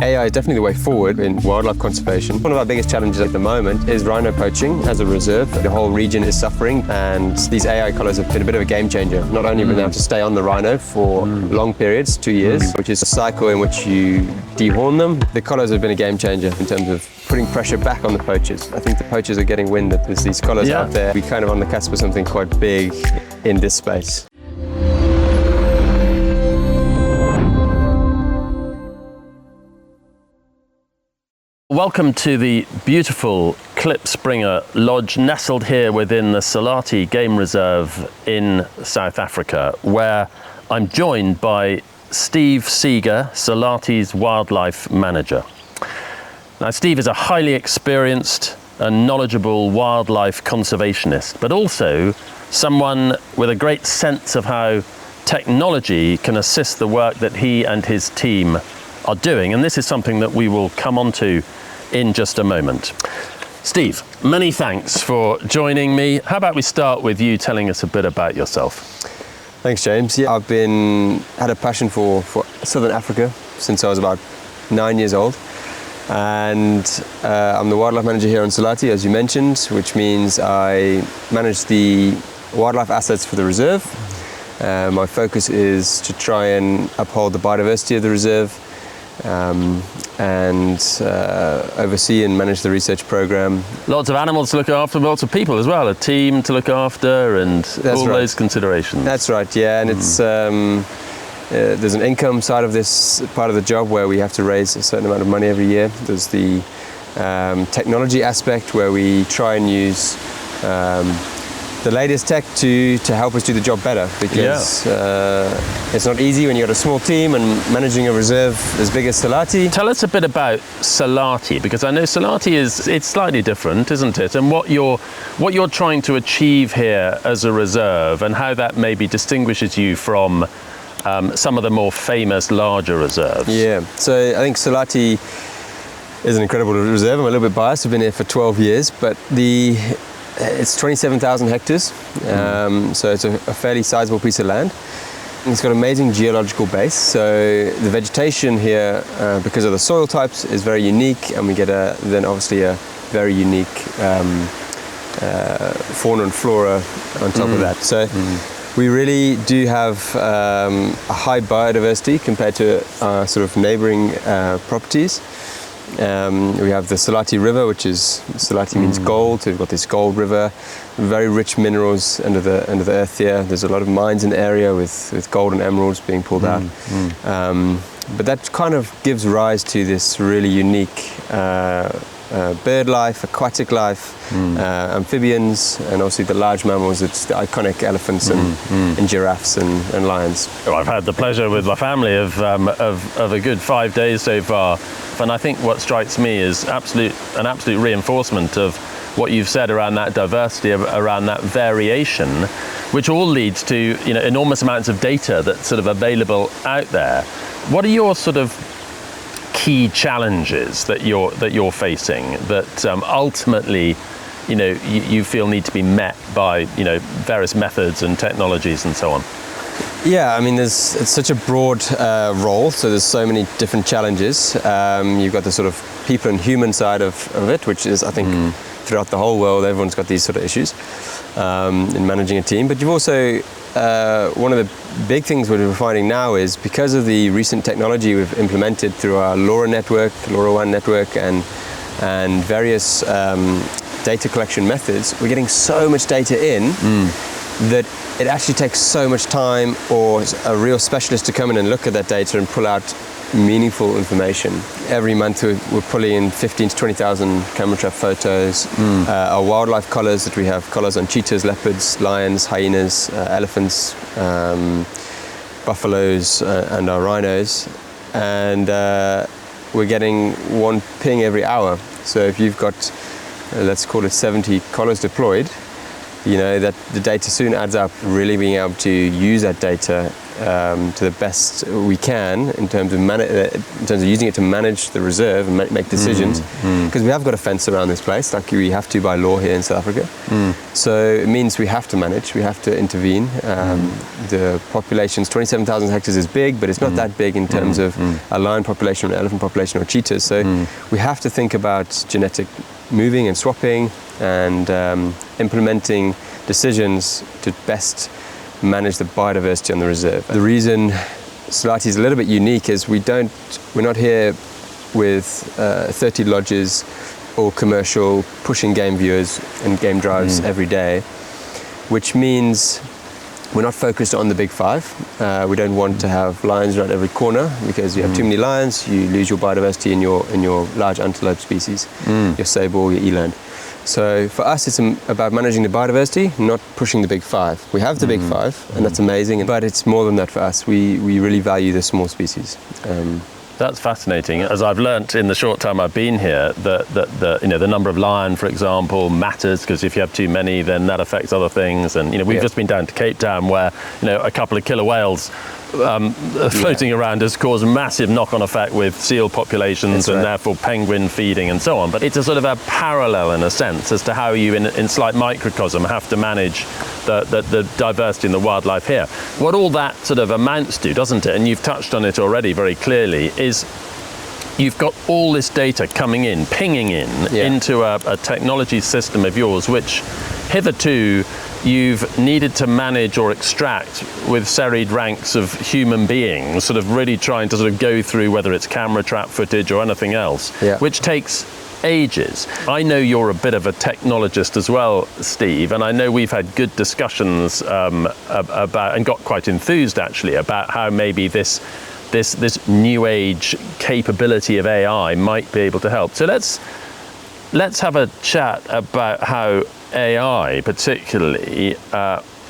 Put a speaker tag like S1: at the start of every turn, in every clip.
S1: AI is definitely the way forward in wildlife conservation. One of our biggest challenges at the moment is rhino poaching as a reserve. The whole region is suffering, and these AI collars have been a bit of a game changer. Not only have we been able to stay on the rhino for long periods, 2 years, which is a cycle in which you dehorn them, the collars have been a game changer in terms of putting pressure back on the poachers. I think the poachers are getting wind that there's these collars out there. We're kind of on the cusp of something quite big in this space.
S2: Welcome to the beautiful Klipspringer Lodge, nestled here within the Selati Game Reserve in South Africa, where I'm joined by Steve Seger, Selati's wildlife manager. Now, Steve is a highly experienced and knowledgeable wildlife conservationist, but also someone with a great sense of how technology can assist the work that he and his team are doing, and this is something that we will come on to in just a moment. Steve, many thanks for joining me. How about we start with you telling us a bit about yourself?
S1: Thanks, James. Yeah, I've had a passion for Southern Africa since I was about 9 years old, and I'm the wildlife manager here on Selati, as you mentioned, which means I manage the wildlife assets for the reserve. My focus is to try and uphold the biodiversity of the reserve, and oversee and manage the research program. Lots
S2: of animals to look after, lots of people as well, a team to look after, and those considerations.
S1: That's right, yeah, and it's there's an income side of this part of the job where we have to raise a certain amount of money every year. There's the technology aspect where we try and use the latest tech to help us do the job better, because it's not easy when you've got a small team and managing a reserve as big as Selati.
S2: Tell us a bit about Selati, because I know Selati it's slightly different, isn't it? And what you're trying to achieve here as a reserve, and how that maybe distinguishes you from some of the more famous larger reserves.
S1: Yeah, so I think Selati is an incredible reserve. I'm a little bit biased. I've been here for 12 years, but it's 27,000 hectares, so it's a fairly sizable piece of land. It's got an amazing geological base, so the vegetation here, because of the soil types, is very unique, and we get then obviously a very unique fauna and flora on top of that. So we really do have a high biodiversity compared to our sort of neighbouring properties. We have the Selati River, which is, Selati means gold, so we've got this gold river, very rich minerals under the earth here. There's a lot of mines in the area with gold and emeralds being pulled out. But that kind of gives rise to this really unique bird life, aquatic life, amphibians, and obviously the large mammals. It's the iconic elephants and giraffes and lions.
S2: Well, I've had the pleasure with my family of a good 5 days so far, and I think what strikes me is an absolute reinforcement of what you've said around that diversity, around that variation, which all leads to enormous amounts of data that's sort of available out there. What are your sort of key challenges that you're facing that ultimately you feel need to be met by various methods and technologies and so on?
S1: Yeah, I mean, it's such a broad role, so there's so many different challenges. You've got the sort of people and human side of it, which is, I think, throughout the whole world, everyone's got these sort of issues in managing a team. But you've also, one of the big things we're finding now is, because of the recent technology we've implemented through our LoRa network, LoRaWAN network, and various data collection methods, we're getting so much data in that it actually takes so much time or a real specialist to come in and look at that data and pull out meaningful information. Every month we're pulling in 15 to 20,000 camera trap photos. Our wildlife collars that we have, collars on cheetahs, leopards, lions, hyenas, elephants, buffaloes, and our rhinos. And we're getting one ping every hour. So if you've got, let's call it 70 collars deployed, that the data soon adds up. Really being able to use that data to the best we can in terms of using it to manage the reserve and make decisions. Because we have got a fence around this place, like we have to by law here in South Africa. So it means we have to manage, we have to intervene. The population's 27,000 hectares is big, but it's not that big in terms of a lion population, or an elephant population, or cheetahs. So we have to think about genetic moving and swapping and implementing decisions to best manage the biodiversity on the reserve. The reason Selati is a little bit unique is we're not here with 30 lodges or commercial pushing game viewers and game drives every day, which means we're not focused on the big five. We don't want to have lions around every corner, because you have too many lions, you lose your biodiversity in your large antelope species, your sable, your eland. So for us, it's about managing the biodiversity, not pushing the big five. We have the big five, and that's amazing, but it's more than that for us. We really value the small species.
S2: That's fascinating. As I've learnt in the short time I've been here, that the number of lion, for example, matters, because if you have too many, then that affects other things. And we've just been down to Cape Town, where a couple of killer whales floating around has caused a massive knock-on effect with seal populations and therefore penguin feeding and so on. But it's a sort of a parallel in a sense as to how you, in slight microcosm, have to manage the diversity in the wildlife here. What all that sort of amounts to, doesn't it, and you've touched on it already very clearly, is you've got all this data coming in, pinging in into a technology system of yours, which hitherto you've needed to manage or extract with serried ranks of human beings, sort of really trying to sort of go through whether it's camera trap footage or anything else, which takes ages. I know you're a bit of a technologist as well, Steve, and I know we've had good discussions about, and got quite enthused actually, about how maybe this new age capability of AI might be able to help. So let's have a chat about how AI particularly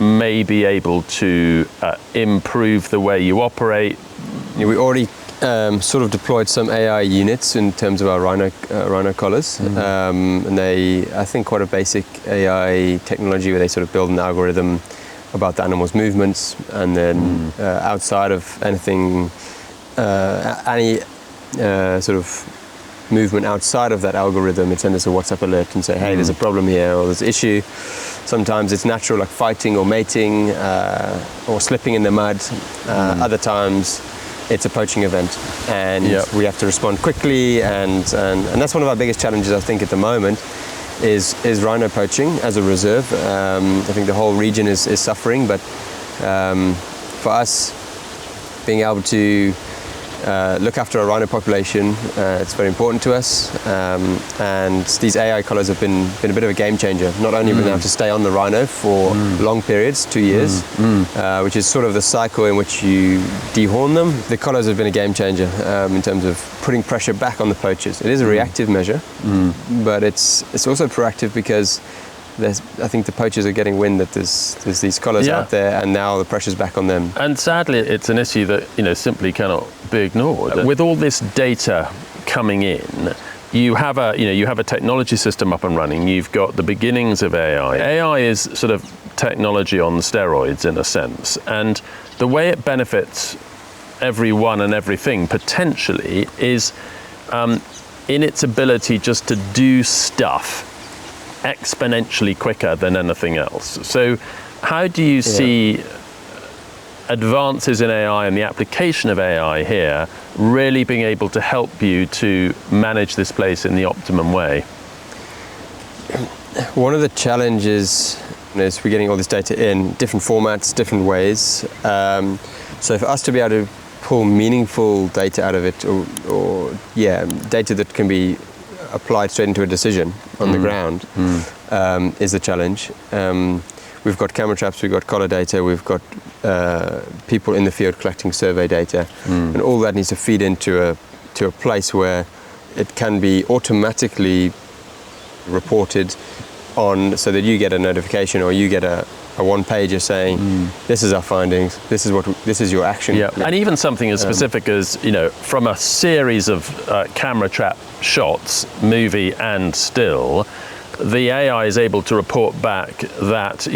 S2: may be able to improve the way you operate.
S1: We already sort of deployed some AI units in terms of our Rhino collars, and I think quite a basic AI technology where they sort of build an algorithm about the animal's movements, and then outside of anything, any sort of movement outside of that algorithm, it sends us a WhatsApp alert and say, hey, there's a problem here, or there's an issue. Sometimes it's natural, like fighting or mating, or slipping in the mud. Other times it's a poaching event, and we have to respond quickly, and that's one of our biggest challenges, I think, at the moment, is rhino poaching as a reserve. I think the whole region is suffering, but for us, being able to look after our rhino population, it's very important to us, and these AI collars have been a bit of a game changer. Not only have we been able to stay on the rhino for long periods, 2 years, which is sort of the cycle in which you dehorn them. The collars have been a game changer in terms of putting pressure back on the poachers. It is a reactive measure, but it's also proactive, because I think the poachers are getting wind that there's these collars out there, and now the pressure's back on them.
S2: And sadly, it's an issue that simply cannot be ignored. With all this data coming in, you have a technology system up and running. You've got the beginnings of AI. AI is sort of technology on steroids in a sense, and the way it benefits everyone and everything potentially is in its ability just to do stuff exponentially quicker than anything else. So how do you see advances in AI and the application of AI here really being able to help you to manage this place in the optimum way?
S1: One of the challenges is we're getting all this data in different formats, different ways. So for us to be able to pull meaningful data out of it, or data that can be applied straight into a decision on the ground, is a challenge. We've got camera traps, we've got collar data, we've got people in the field collecting survey data, and all that needs to feed into a place where it can be automatically reported on, so that you get a notification or you get a one-pager saying, this is our findings, this is your action.
S2: And even something as specific as, from a series of camera trap shots, movie and still, the AI is able to report back that,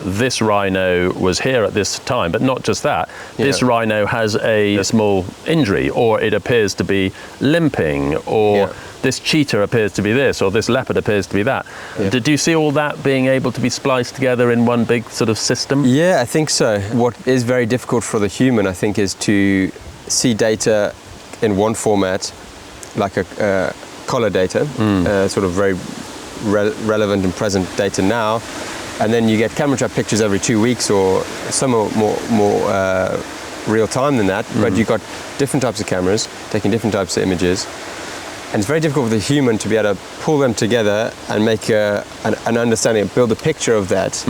S2: this rhino was here at this time, but not just that. This rhino has a small injury, or it appears to be limping, or this cheetah appears to be this, or this leopard appears to be that. Did you see all that being able to be spliced together in one big sort of system?
S1: Yeah, I think so. What is very difficult for the human, I think, is to see data in one format, like a collar data, sort of very relevant and present data now, and then you get camera trap pictures every 2 weeks, or some are more real time than that, but you've got different types of cameras taking different types of images. And it's very difficult for the human to be able to pull them together and make an understanding, build a picture of that.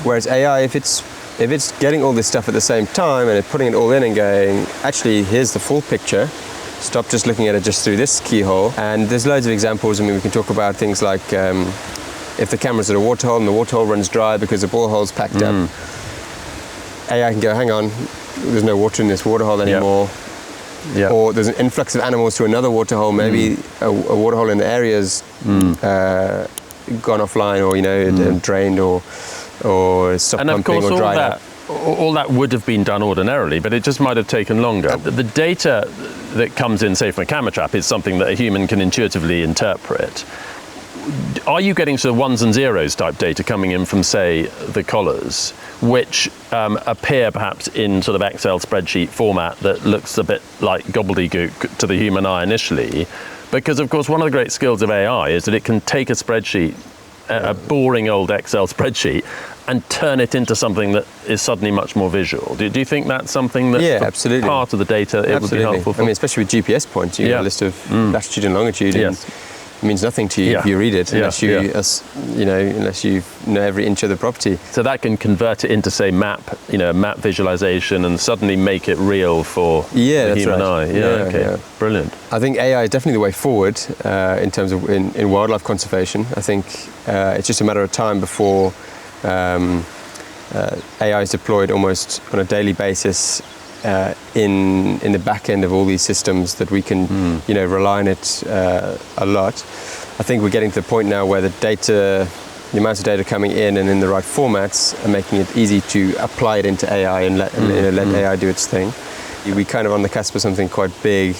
S1: Whereas AI, if it's getting all this stuff at the same time and it's putting it all in and going, actually, here's the full picture. Stop just looking at it just through this keyhole. And there's loads of examples. I mean, we can talk about things like if the camera's at a waterhole and the waterhole runs dry because the borehole's packed up, AI can go, hang on, there's no water in this waterhole anymore. Or there's an influx of animals to another waterhole. Maybe a waterhole in the area's gone offline, or drained, or stopped pumping, or dried up.
S2: All that would have been done ordinarily, but it just might have taken longer. The data that comes in, say, from a camera trap is something that a human can intuitively interpret. Are you getting sort of ones and zeros type data coming in from, say, the collars, which appear perhaps in sort of Excel spreadsheet format that looks a bit like gobbledygook to the human eye initially? Because, of course, one of the great skills of AI is that it can take a spreadsheet, a boring old Excel spreadsheet, and turn it into something that is suddenly much more visual. Do you think that's something that
S1: absolutely.
S2: part of the data it would be helpful for?
S1: I mean, especially with GPS points, you have a list of latitude and longitude. And it means nothing to you if you read it, unless you know every inch of the property.
S2: So that can convert it into, say, map visualization, and suddenly make it real for the human eye. Brilliant.
S1: I think AI is definitely the way forward in terms of in wildlife conservation. I think it's just a matter of time before AI is deployed almost on a daily basis in the back end of all these systems that we can rely on it a lot. I think we're getting to the point now where the amounts of data coming in and in the right formats are making it easy to apply it into AI and let AI do its thing. We're kind of on the cusp of something quite big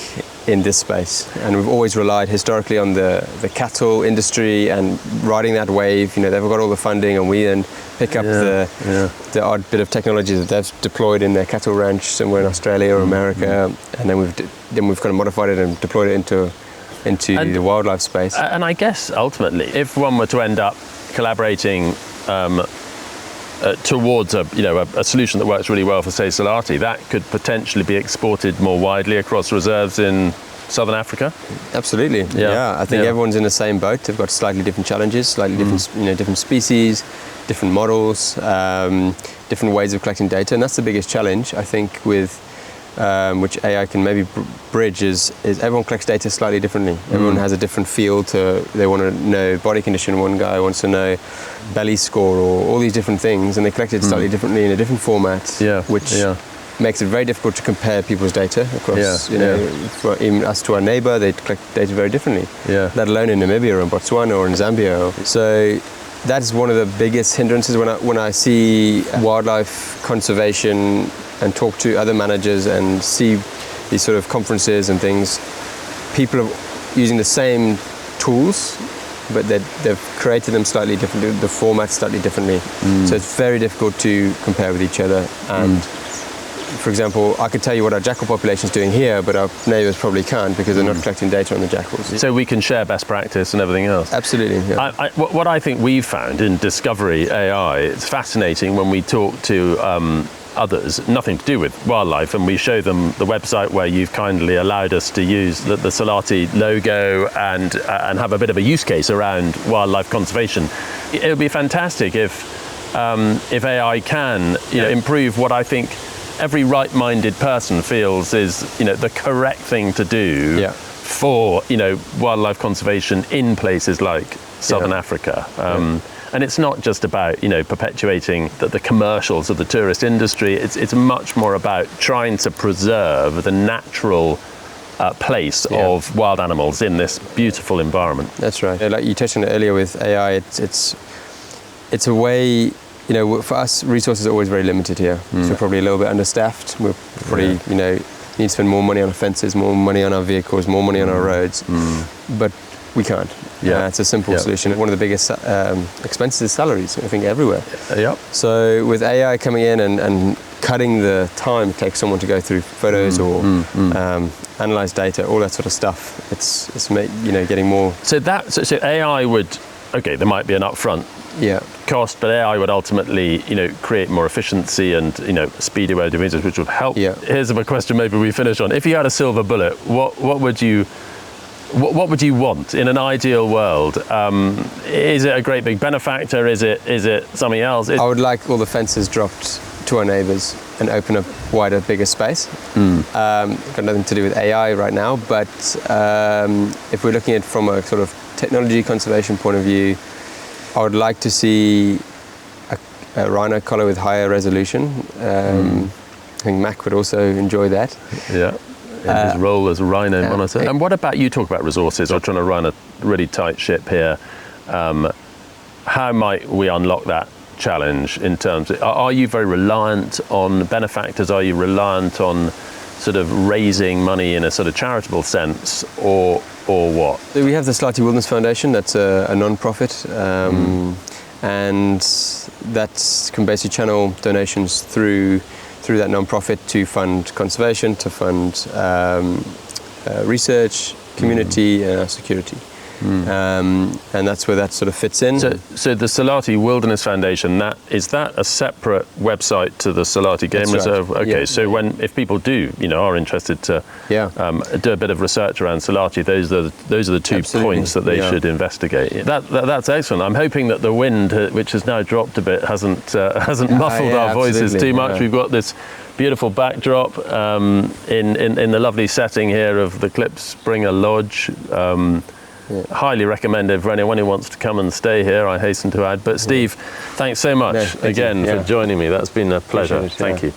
S1: in this space, and we've always relied historically on the cattle industry and riding that wave. They've got all the funding, and we then pick up the odd bit of technology that they've deployed in their cattle ranch somewhere in Australia or America, and then we've kind of modified it and deployed it into the wildlife space.
S2: And I guess ultimately, if one were to end up collaborating towards a solution that works really well for, say, Selati, that could potentially be exported more widely across reserves in Southern Africa?
S1: Absolutely. I think everyone's in the same boat. They've got slightly different challenges, slightly different species, different models, different ways of collecting data, and that's the biggest challenge, I think, with which AI can maybe bridge is everyone collects data slightly differently. Everyone has a different feel to, they want to know body condition, one guy wants to know belly score, or all these different things, and they collect it slightly differently in a different format, which makes it very difficult to compare people's data across, for even us to our neighbor, they collect data very differently, let alone in Namibia or in Botswana or in Zambia. So that's one of the biggest hindrances when I see wildlife conservation and talk to other managers and see these sort of conferences and things. People are using the same tools, but they've created them slightly differently, the format slightly differently. So it's very difficult to compare with each other. And for example, I could tell you what our jackal population is doing here, but our neighbours probably can't because they're not collecting data on the jackals.
S2: So we can share best practice and everything else.
S1: Absolutely. Yeah.
S2: What I think we've found in Discovery AI, it's fascinating when we talk to others, nothing to do with wildlife, and we show them the website where you've kindly allowed us to use the Selati logo and have a bit of a use case around wildlife conservation. It would be fantastic if AI can improve what I think every right-minded person feels is the correct thing to do for wildlife conservation in places like Southern Africa. And it's not just about perpetuating the commercials of the tourist industry. It's much more about trying to preserve the natural place of wild animals in this beautiful environment.
S1: That's right. Like you touched on it earlier with AI, it's a way. For us, resources are always very limited here. So we're probably a little bit understaffed. We're probably need to spend more money on fences, more money on our vehicles, more money on our roads, but we can't. It's a simple solution. One of the biggest expenses is salaries, I think, everywhere. So with AI coming in and cutting the time it takes someone to go through photos or analyze data, all that sort of stuff, it's getting more.
S2: So AI would, there might be an upfront cost, but AI would ultimately, create more efficiency and, speed away the reasons, which would help. Here's a question maybe we finish on. If you had a silver bullet, what would you want in an ideal world? Is it a great big benefactor? Is it something else?
S1: I would like all the fences dropped to our neighbours and open up wider, bigger space. Got nothing to do with AI right now, but if we're looking at it from a sort of technology conservation point of view, I would like to see a rhino collar with higher resolution. I think Mac would also enjoy that.
S2: In his role as a rhino monitor. And what about, you talk about resources, I'm trying to run a really tight ship here. How might we unlock that challenge in terms of, are you very reliant on benefactors? Are you reliant on sort of raising money in a sort of charitable sense, or what?
S1: We have the Selati Wilderness Foundation, that's a non-profit, and that can basically channel donations through that non-profit to fund conservation, to fund research, community, and security. And that's where that sort of fits in.
S2: So the Selati Wilderness Foundation, is that a separate website to the Selati Game Reserve? Right. Okay, so if people are interested to do a bit of research around Selati, those are the two points that they should investigate. That's excellent. I'm hoping that the wind, which has now dropped a bit, hasn't muffled our voices too much. We've got this beautiful backdrop in the lovely setting here of the Klipspringer Lodge. Highly recommended for anyone who wants to come and stay here, I hasten to add. But Steve, thanks so much again for joining me. That's been a pleasure. Thank you.